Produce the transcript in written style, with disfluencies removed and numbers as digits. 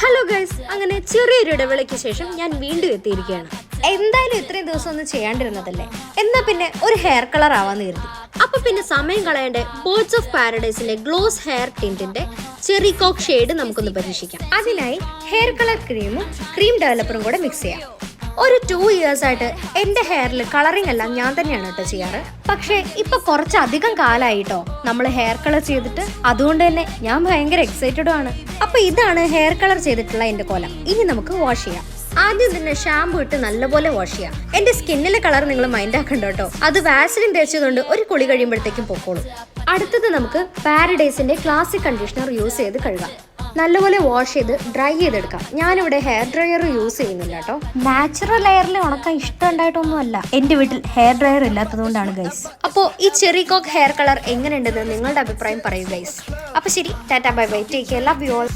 Hello guys, അങ്ങനെ ചെറിയൊരു ഇടവേളയ്ക്ക് ശേഷം ഞാൻ വീണ്ടും എത്തിയിരിക്കുകയാണ്. എന്തായാലും ഇത്രയും ദിവസം ഒന്നും ചെയ്യാണ്ടിരുന്നതല്ലേ, എന്നാ പിന്നെ ഒരു ഹെയർ കളർ ആവാന്ന് കരുതി. അപ്പൊ പിന്നെ സമയം കളയേണ്ട ബേർഡ്സ് ഓഫ് പാരഡൈസിലെ ഗ്ലോസ് ഹെയർ ടിന്റിന്റെ ചെറി കോക്ക് ഷെയ്ഡ് നമുക്കൊന്ന് പരീക്ഷിക്കാം. അതിനായി ഹെയർ കളർ ക്രീമും ക്രീം ഡെവലപ്പറും കൂടെ മിക്സ് ചെയ്യാം. ഒരു 2 years ആയിട്ട് എൻ്റെ ഹെയറിൽ കളറിംഗ് എല്ലാം ഞാൻ തന്നെയാണ് കേട്ടോ ചെയ്യാറ്. പക്ഷേ ഇപ്പൊ കുറച്ചധികം കാലമായിട്ടോ നമ്മൾ ഹെയർ കളർ ചെയ്തിട്ട്, അതുകൊണ്ട് തന്നെ ഞാൻ ഭയങ്കര എക്സൈറ്റഡും ആണ്. അപ്പൊ ഇതാണ് ഹെയർ കളർ ചെയ്തിട്ടുള്ള എൻ്റെ കോലം. ഇനി നമുക്ക് വാഷ് ചെയ്യാം. ആദ്യം തന്നെ ഷാമ്പു ഇട്ട് നല്ലപോലെ വാഷ് ചെയ്യാം. എന്റെ സ്കിന്നിലെ കളർ നിങ്ങൾ മൈൻഡ് ആക്കണ്ട കേട്ടോ, അത് വാസലിൻ തേച്ചതുകൊണ്ട് ഒരു കുളി കഴിയുമ്പോഴത്തേക്കും പൊക്കോളും. അടുത്തത് നമുക്ക് പാരഡൈസിന്റെ ക്ലാസിക് കണ്ടീഷണർ യൂസ് ചെയ്ത് കഴുകാം. നല്ലപോലെ വാഷ് ചെയ്ത് ഡ്രൈ ചെയ്തെടുക്കാം. ഞാനിവിടെ ഹെയർ ഡ്രയർ യൂസ് ചെയ്യുന്നില്ല കേട്ടോ. നാച്ചുറൽ ഹെയറിൽ ഉണക്കാൻ ഇഷ്ടം ഉണ്ടായിട്ടൊന്നുമല്ല, എന്റെ വീട്ടിൽ ഹെയർ ഡ്രയർ ഇല്ലാത്തതുകൊണ്ടാണ് ഗൈസ്. അപ്പോൾ ഈ ചെറി കോക്ക് ഹെയർ കളർ എങ്ങനെയുണ്ടെന്ന് നിങ്ങളുടെ അഭിപ്രായം പറയൂ ഗൈസ്. അപ്പൊ ശരി, tata bye bye, take care, love you all.